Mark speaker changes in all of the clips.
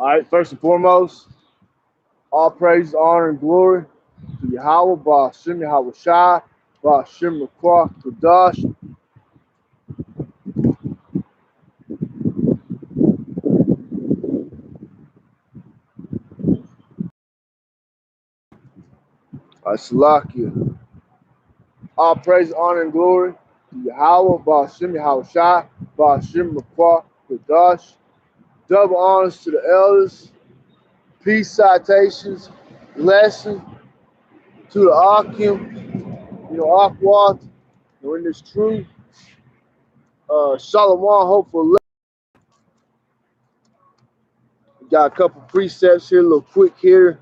Speaker 1: All right, first and foremost, all praise, honor, and glory to Yahweh, Ba'ashem Yahweh Shai, Ba'ashem Rakwa Kadash. Salakia. All praise, honor, and glory to Yahweh, Ba'ashem Yahweh Shai, Ba'ashem Rakwa Kadash. Double honors to the elders, peace citations, lesson to the Akim, Akwath, in this truth. Shalom, hopeful. Got a couple precepts here, a little quick here.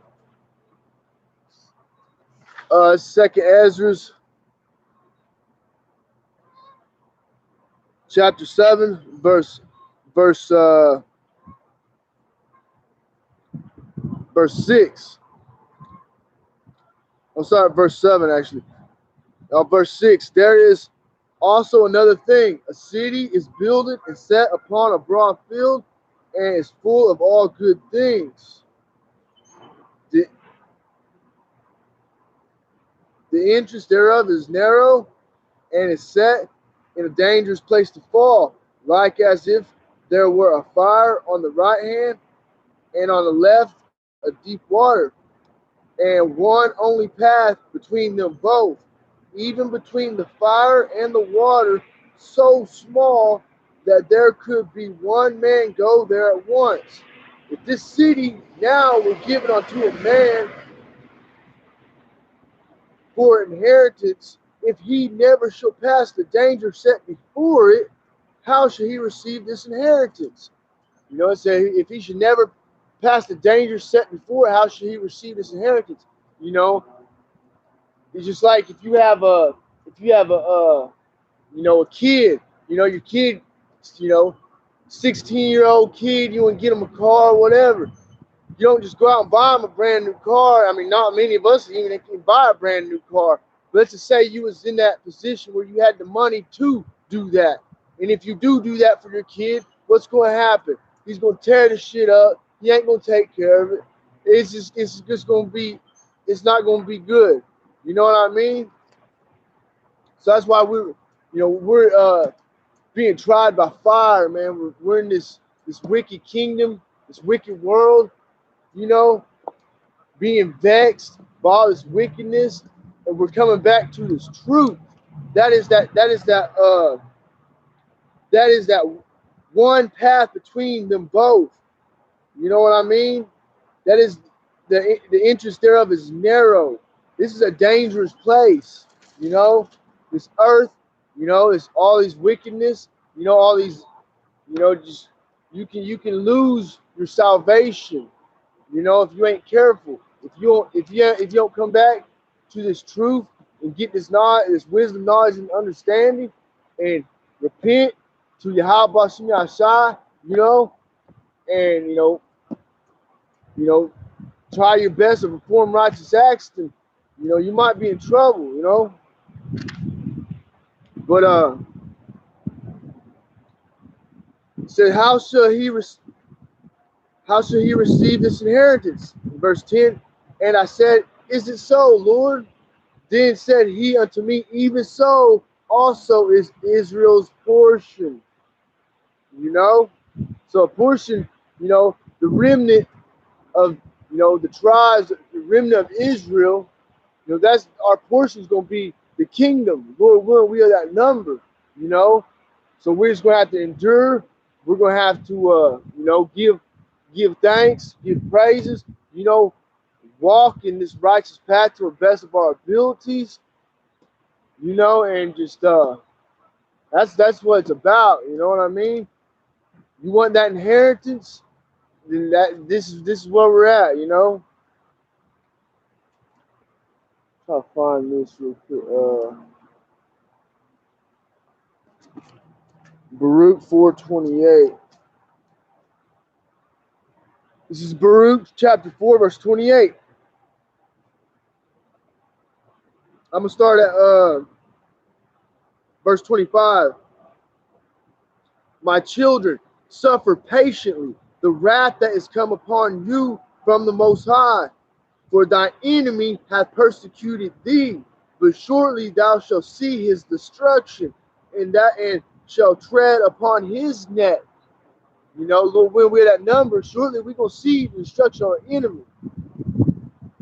Speaker 1: Second Ezra's chapter 7, verse 6. I'm sorry, verse 7 actually. Verse 6. There is also another thing. A city is builded and set upon a broad field and is full of all good things. The entrance thereof is narrow and is set in a dangerous place to fall, like as if there were a fire on the right hand and on the left a deep water, and one only path between them both, even between the fire and the water, so small that there could be one man go there at once. If this city now were given unto a man for inheritance, if he never shall pass the danger set before it, how shall he receive this inheritance? It says if he should never pass the danger set before it, how shall he receive this inheritance? It's just like if you have a kid, your kid, 16-year-old kid, you want to get him a car or whatever. You don't just go out and buy him a brand new car. I mean, not many of us even can buy a brand new car. But let's just say you was in that position where you had the money to do that. And if you do that for your kid, what's going to happen? He's going to tear the shit up. He ain't going to take care of it. It's just going to be, it's not going to be good. You know what I mean? So that's why we're being tried by fire, man. We're in this wicked kingdom, this wicked world, being vexed by all this wickedness, and we're coming back to this truth. That is that one path between them both. You know what I mean? That is the entrance thereof is narrow. This is a dangerous place. This earth, it's all these wickedness, all these, just you can lose your salvation, if you ain't careful. If you don't come back to this truth and get this knowledge, this wisdom, knowledge, and understanding, and repent to Yahweh Ba'ashem Yahshai, and try your best to perform righteous acts, then you might be in trouble, But it said, how shall he receive this inheritance? In verse 10, and I said, is it so, Lord? Then said he unto me, even so also is Israel's portion. So a portion, the remnant of, the tribes, the remnant of Israel, that's our portion is going to be the kingdom. Lord willing, we are that number, So we're just going to have to endure. We're going to have to, give thanks, give praises, walk in this righteous path to the best of our abilities, and just that's what it's about. You know what I mean? You want that inheritance, then this is where we're at. Try to find this real quick. Baruch 4:28. This is Baruch chapter 4, verse 28. I'm gonna start at verse 25. My children, suffer patiently the wrath that is come upon you from the Most High. For thy enemy hath persecuted thee, but shortly thou shalt see his destruction, and shall tread upon his neck. You know, Lord, when we're that number, shortly we're going to see the destruction of our enemy.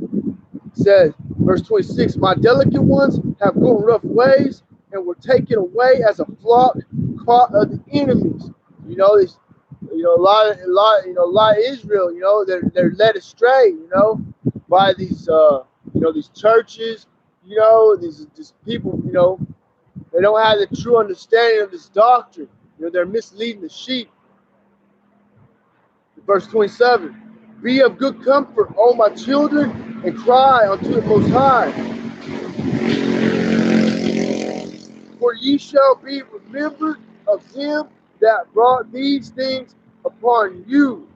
Speaker 1: It says, verse 26, my delicate ones have gone rough ways and were taken away as a flock caught of the enemies. You know, it's, you know, a lot of Israel, you know, they're led astray, you know, by these, you know, these churches, you know, these people, you know, they don't have the true understanding of this doctrine. You know, they're misleading the sheep. Verse 27, be of good comfort, O my children, and cry unto the Most High. For ye shall be remembered of him that brought these things upon you.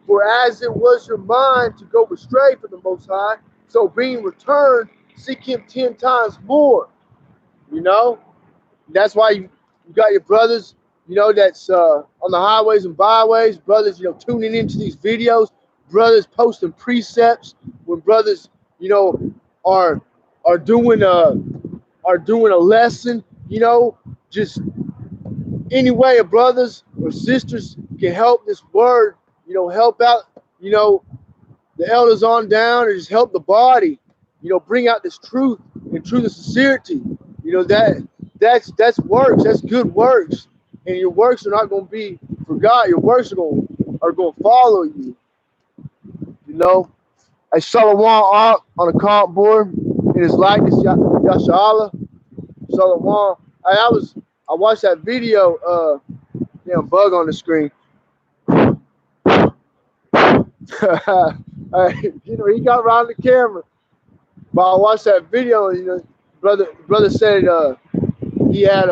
Speaker 1: For as it was your mind to go astray from the Most High, so being returned, seek him 10 times more. You know, that's why you got your brothers, you know, that's on the highways and byways, brothers, you know, tuning into these videos, brothers posting precepts when brothers, you know, are doing a lesson, you know, just any way of brothers or sisters can help this word, you know, help out, you know, the elders on down, or just help the body, you know, bring out this truth and truth and sincerity. You know, that's works, that's good works. And your works are not going to be forgot. Your works are going to follow you. You know, I saw one on a comp board in his likeness, Yashala. Shalom. I watched that video. Damn bug on the screen. You know, he got around the camera. But I watched that video, and you know, brother said he had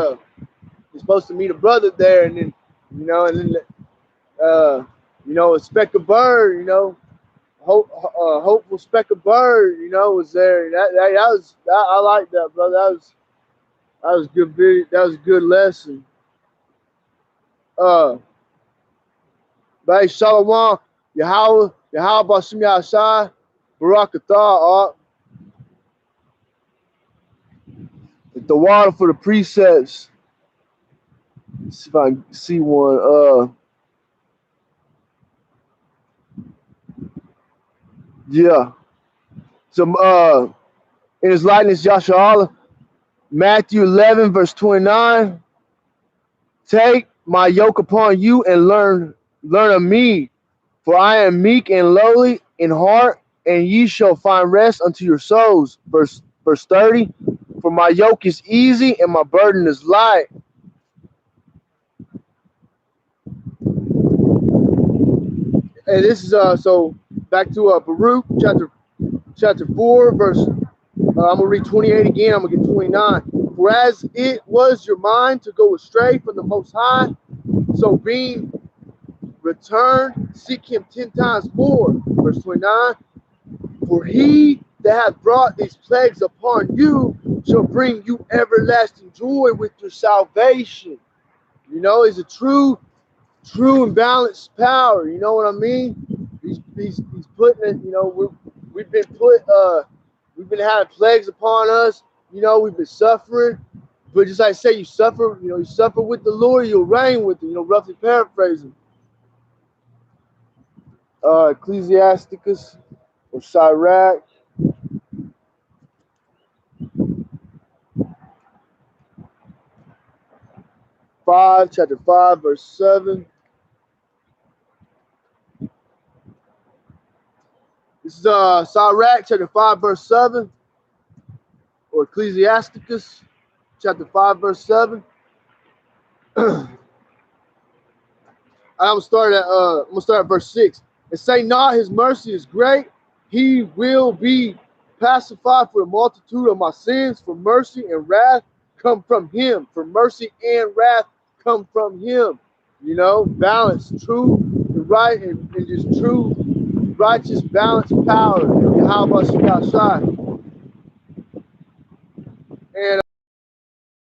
Speaker 1: he's supposed to meet a brother there, and then you know, a speck of bird, you know, hopeful speck of bird, you know, was there. I like that, brother. That was good video. That was a good lesson. But hey, Shalom, Yahweh Bashim Yahshai, Barak Atah, the water for the precepts. Let's see if I can see one. Yeah. Some in his likeness, Yasharallah, Matthew 11, verse 29. Take my yoke upon you and learn of me, for I am meek and lowly in heart, and ye shall find rest unto your souls. Verse 30. For my yoke is easy and my burden is light. And this is so back to Baruch chapter 4, verse. I'm gonna read 28 again. I'm gonna get 29. Whereas it was your mind to go astray from the Most High, so being returned, seek him 10 times more. Verse 29. For he that hath brought these plagues upon you shall bring you everlasting joy with your salvation. You know, it's a true and balanced power. You know what I mean? He's putting it. You know, we've been having plagues upon us. You know, we've been suffering. But just like I say, you suffer. You know, you suffer with the Lord, you'll reign with it. You know, roughly paraphrasing. Ecclesiasticus or Sirach. Chapter 5, verse 7. This is Sirach, chapter 5, verse 7, or Ecclesiasticus, chapter 5, verse 7. I'm gonna start at verse 6. And say not his mercy is great, he will be pacified for the multitude of my sins, for mercy and wrath come from him. For mercy and wrath come from him. You know, balance, true and right, and just true, righteous, balanced power. How about Shai? And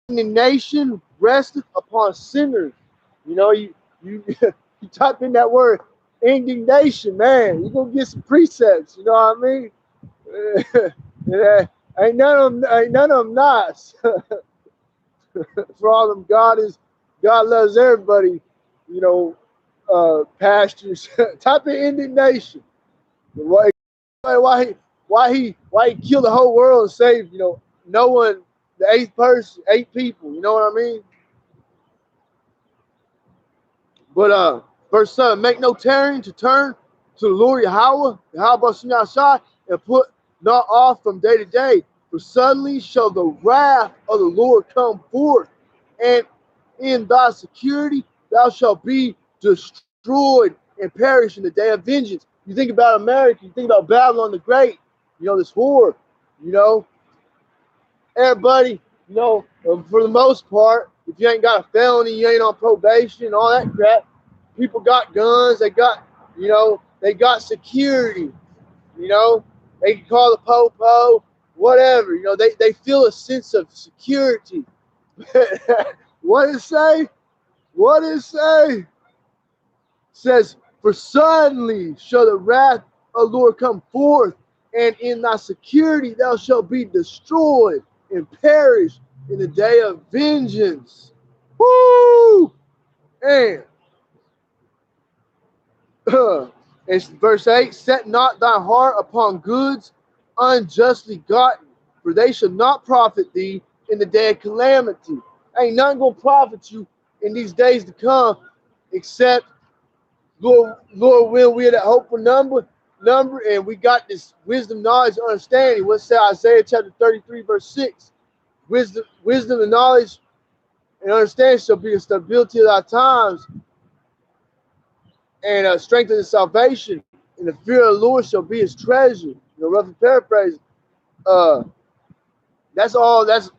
Speaker 1: indignation resteth upon sinners. You know, you You type in that word indignation, man, you're gonna get some precepts, you know what I mean? Yeah, ain't none of them nice. For all them God loves everybody, you know, pastures. Type in indignation. Why why he killed the whole world and saved, you know, no one, the eighth person, 8 people, you know what I mean? But verse 7, make no tarrying to turn to the Lord Yahweh, Yahweh, and put not off from day to day, for suddenly shall the wrath of the Lord come forth, and in thy security thou shalt be destroyed and perish in the day of vengeance. You think about America, you think about Babylon the Great, you know, this war, you know, everybody, you know, for the most part, if you ain't got a felony, you ain't on probation, all that crap. People got guns, they got, you know, they got security, you know, they can call the po-po, whatever, you know, they feel a sense of security. What it say? What it say? It says, for suddenly shall the wrath of the Lord come forth, and in thy security thou shalt be destroyed and perish in the day of vengeance. Woo! And it's verse 8, set not thy heart upon goods unjustly gotten, for they shall not profit thee in the day of calamity. Ain't nothing gonna profit you in these days to come, except Lord will, we are that hopeful number, and we got this wisdom, knowledge, understanding. What's that? Isaiah chapter 33, verse 6. Wisdom and knowledge and understanding shall be the stability of our times, and strength of the salvation. And the fear of the Lord shall be his treasure. You know, roughly paraphrasing. That's all. That's,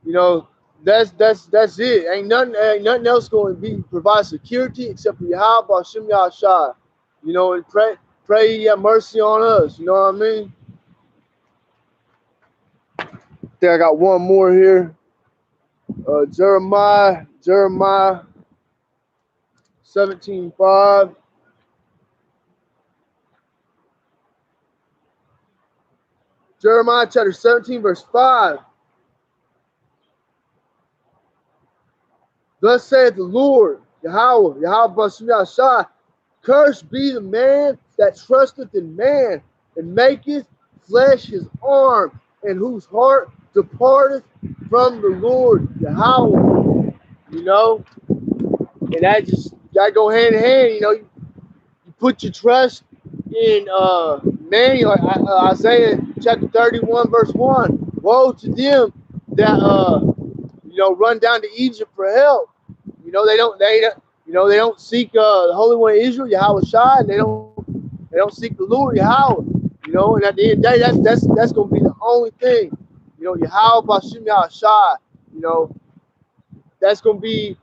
Speaker 1: you know, that's it. Ain't nothing else going to be provide security except for Yahweh Hashem Yahshai. You know, and pray he have mercy on us. You know what I mean? I think I got one more here. Jeremiah 17:5. Jeremiah chapter 17, verse 5. Thus saith the Lord, Yahweh Hashem Yahshai, cursed be the man that trusteth in man, and maketh flesh his arm, and whose heart departeth from the Lord Yahweh. You know, and that go hand in hand. You know, you put your trust in man. You know, Isaiah chapter 31, verse 1. Woe to them that you know, run down to Egypt for help. You know, they don't seek the Holy One of Israel, Yahweh Shai, and they don't seek the Lord Yahweh. You know, and at the end of the day, that's gonna be the only thing. You know, Yahweh Bashim Yahweh Shai. You know, that's gonna be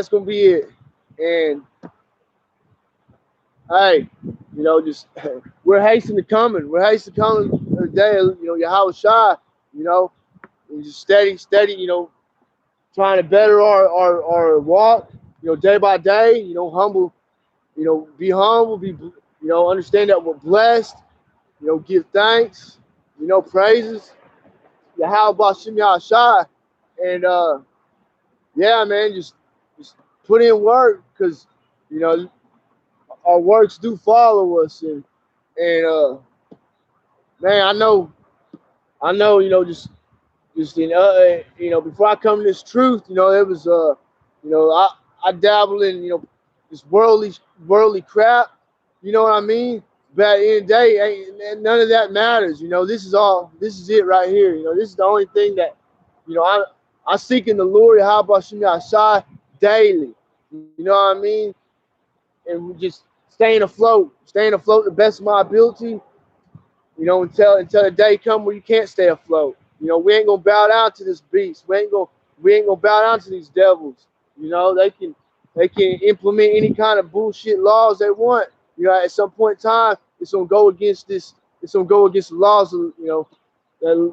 Speaker 1: it. And hey, you know, just we're hastening to coming. We're hastening to coming the day. You know, Yahweh Shai. You know, and just steady. You know, trying to better our walk. You know, day by day. You know, humble. You know, be humble. You know, understand that we're blessed. You know, give thanks. You know, praises. Yahweh Bashim Yahshai. And yeah, man, just put in work, because you know our works do follow us, and man, I know, you know, just in you know, before I come to this truth, you know, it was you know, I dabble in, you know, this worldly crap, you know what I mean? But at the end of the day, none of that matters. You know, this is it right here. You know, this is the only thing that, you know, I seek in the Lord, how about Shai daily. You know what I mean? And we just staying afloat the best of my ability. You know, until the day come where you can't stay afloat. You know, we ain't gonna bow down to this beast. We ain't gonna bow down to these devils. You know, they can implement any kind of bullshit laws they want. You know, at some point in time, it's gonna go against this. It's gonna go against the laws of, you know,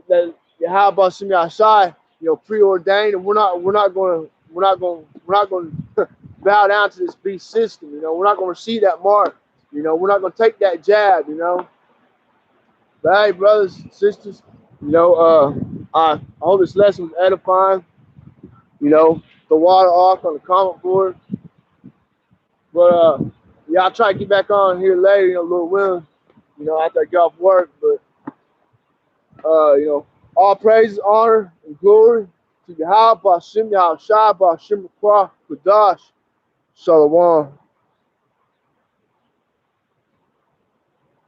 Speaker 1: that how about Shai, you know, preordained, and we're not going bow down to this beast system. You know, we're not going to receive that mark. You know, we're not going to take that jab. You know, but hey, brothers and sisters, you know, I hope this lesson was edifying. You know, the water arc on the comment board. But yeah, I'll try to get back on here later, you know, a little while, you know, after I get off work. But you know, all praise, honor, and glory to Yahweh, Bashim, Yahushua, Bashim, Kadash, Shalom.